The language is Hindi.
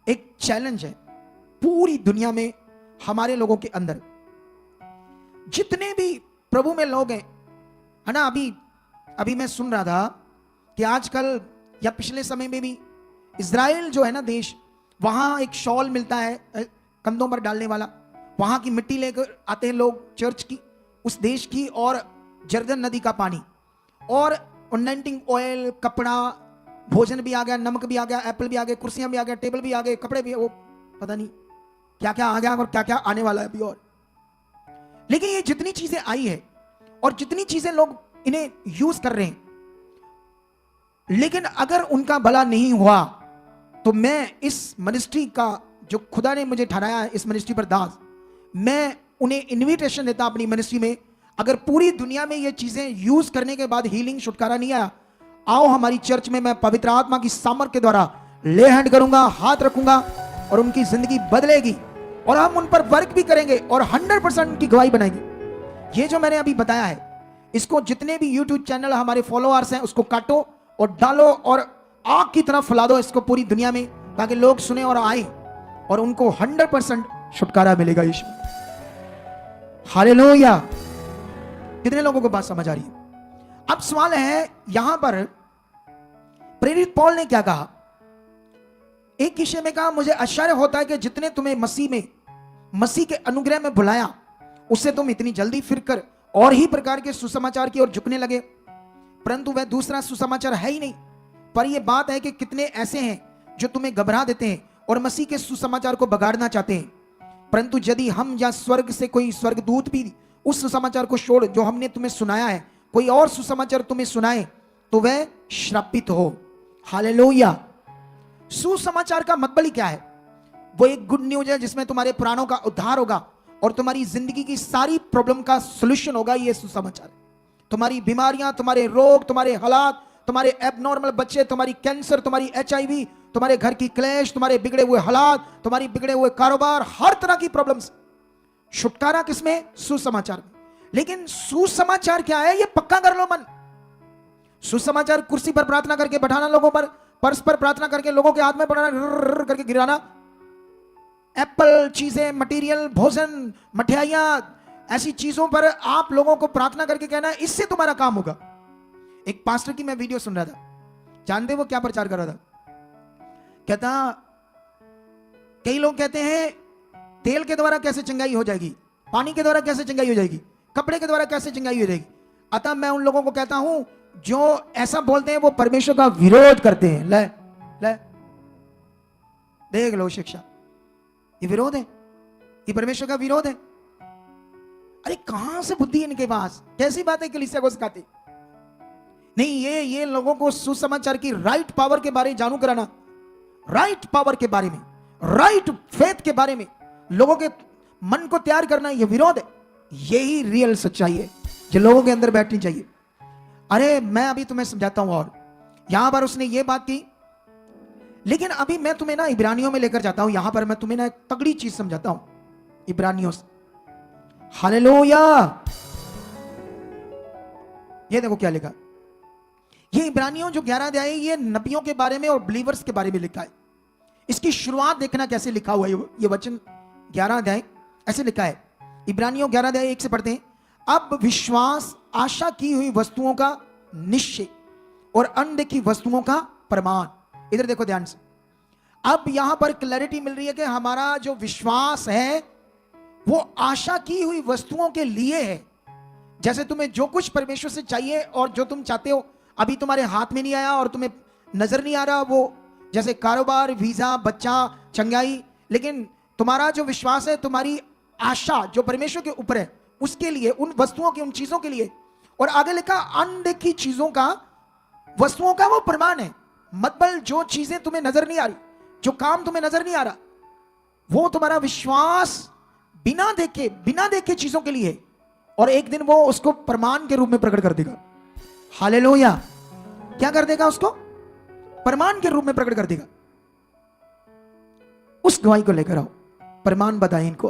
एक चैलेंज है पूरी दुनिया में, हमारे लोगों के अंदर जितने भी प्रभु में लोग हैं, है ना। अभी मैं सुन रहा था कि आजकल या पिछले समय में भी इज़राइल जो है ना देश, वहां एक शॉल मिलता है कंधों पर डालने वाला, वहां की मिट्टी लेकर आते हैं लोग चर्च की, उस देश की, और जर्दन नदी का पानी, और अनॉइंटिंग ऑयल, कपड़ा, भोजन भी आ गया, नमक भी आ गया, एप्पल भी आ गया, कुर्सियां भी आ गया, टेबल भी आ गए, कपड़े भी, वो पता नहीं क्या क्या आ गया और क्या क्या आने वाला है अभी और। लेकिन ये जितनी चीजें आई है और जितनी चीजें लोग इन्हें यूज कर रहे हैं, लेकिन अगर उनका भला नहीं हुआ तो मैं इस मिनिस्ट्री का, जो खुदा ने मुझे ठहराया है इस मिनिस्ट्री पर दास, मैं उन्हें इनविटेशन देता अपनी मिनिस्ट्री में, अगर पूरी दुनिया में ये चीजें यूज करने के बाद हीलिंग, छुटकारा नहीं आया, आओ हमारी चर्च में, मैं पवित्र आत्मा की सामर्थ के द्वारा ले हैंड करूंगा, हाथ रखूंगा और उनकी जिंदगी बदलेगी और हम उन पर वर्क भी करेंगे और 100% उनकी गवाही बनाएंगे। ये जो मैंने अभी बताया है, इसको जितने भी यूट्यूब चैनल हमारे फॉलोअर्स हैं उसको काटो और डालो और आग की तरह फैला दो इसको पूरी दुनिया में, ताकि लोग सुने और आए और उनको 100% छुटकारा मिलेगा यीशु। हालेलुया। कितने लोगों को बात समझ आ रही है? अब सवाल है यहां पर प्रेरित पौल ने क्या कहा? एक विषय में कहा, मुझे आश्चर्य होता है कि जितने तुम्हें मसीह के अनुग्रह में बुलाया, उससे तुम इतनी जल्दी फिरकर और ही प्रकार के सुसमाचार की ओर झुकने लगे, परंतु वह दूसरा सुसमाचार है ही नहीं। पर यह बात है कि कितने ऐसे हैं जो तुम्हें घबरा देते हैं और मसीह के सुसमाचार को बगाड़ना चाहते हैं। परंतु यदि हम या स्वर्ग से कोई स्वर्गदूत भी उस सुसमाचार को छोड़ जो हमने तुम्हें सुनाया है, कोई और सुसमाचार तुम्हें सुनाए, तो वह श्रापित हो। हालेलुया। सुसमाचार का मतलब क्या है? वो एक गुड न्यूज है जिसमें तुम्हारे प्राणों का उद्धार होगा और तुम्हारी जिंदगी की सारी प्रॉब्लम का सॉल्यूशन होगा। ये सुसमाचार, तुम्हारी बीमारियां, तुम्हारे रोग, तुम्हारे हालात, तुम्हारे एबनॉर्मल बच्चे, तुम्हारी कैंसर, तुम्हारी HIV, तुम्हारे घर की क्लेश, तुम्हारे बिगड़े हुए हालात, तुम्हारी बिगड़े हुए कारोबार, हर तरह की प्रॉब्लम्स, छुटकारा किसमें? सुसमाचार में। लेकिन सुसमाचार क्या है? ये पक्का कर लो मन। सुसमाचार कुर्सी पर प्रार्थना करके बैठाना लोगों पर, पर्स पर प्रार्थना करके लोगों के हाथ में पड़ाना, करके गिराना, एप्पल चीजें, मटेरियल, भोजन, मठियाइयां, ऐसी चीजों पर आप लोगों को प्रार्थना करके कहना है इससे तुम्हारा काम होगा। एक पास्टर की मैं वीडियो सुन रहा था, जानते वो क्या प्रचार कर रहा था? कहता, कई लोग कहते हैं तेल के द्वारा कैसे चंगाई हो जाएगी, पानी के द्वारा कैसे चंगाई हो जाएगी, कपड़े के द्वारा कैसे चंगाई हो जाएगी। अतः मैं उन लोगों को कहता हूं जो ऐसा बोलते हैं वो परमेश्वर का विरोध करते हैं। ले ले देख लो शिक्षा, ये विरोध है, ये परमेश्वर का विरोध है। अरे कहां से बुद्धि इनके पास? कैसी बात है कलीसिया को सिखाते? नहीं, ये लोगों को सुसमाचार की राइट पावर के बारे में जानू कराना, राइट पावर के बारे में, राइट फेथ के बारे में लोगों के मन को तैयार करना, यह विरोध है। यही रियल सच्चाई है जो लोगों के अंदर बैठनी चाहिए। अरे मैं अभी तुम्हें समझाता हूं, और यहां पर उसने ये बात की, लेकिन अभी मैं तुम्हें ना इब्रानियों में लेकर जाता हूं। यहां पर मैं तुम्हें ना एक तगड़ी चीज समझाता हूं इब्रानियों से। हालेलुया। ये देखो क्या लिखा। ये इब्रानियों जो 11 अध्याय, ये नबियों के बारे में और बिलीवर्स के बारे में लिखा है। इसकी शुरुआत देखना कैसे लिखा हुआ है। ये वचन 11 अध्याय ऐसे लिखा है, इब्रानियों 11 अध्याय 1 से पढ़ते हैं। अब विश्वास आशा की हुई वस्तुओं का निश्चय और अनदेखी वस्तुओं का प्रमाण। इधर देखो ध्यान से। अब यहां पर क्लैरिटी मिल रही है कि हमारा जो विश्वास है वो आशा की हुई वस्तुओं के लिए है। जैसे तुम्हें जो कुछ परमेश्वर से चाहिए और जो तुम चाहते हो अभी तुम्हारे हाथ में नहीं आया और तुम्हें नजर नहीं आ रहा, वो जैसे कारोबार, वीजा, बच्चा, चंगाई, लेकिन तुम्हारा जो विश्वास है, तुम्हारी आशा जो परमेश्वर के ऊपर है, उसके लिए, उन वस्तुओं की, उन चीजों के लिए। और आगे लिखा अनदेखी चीजों का, वस्तुओं का वो प्रमाण है। मतलब जो चीजें तुम्हें नजर नहीं आ रही, जो काम तुम्हें नजर नहीं आ रहा, वो तुम्हारा विश्वास बिना देखे चीजों के लिए, और एक दिन वो उसको प्रमाण के रूप में प्रकट कर देगा। हालेलुया। क्या कर देगा? उसको प्रमाण के रूप में प्रकट कर देगा। उस गवाही को लेकर आओ, प्रमाण बताएं इनको।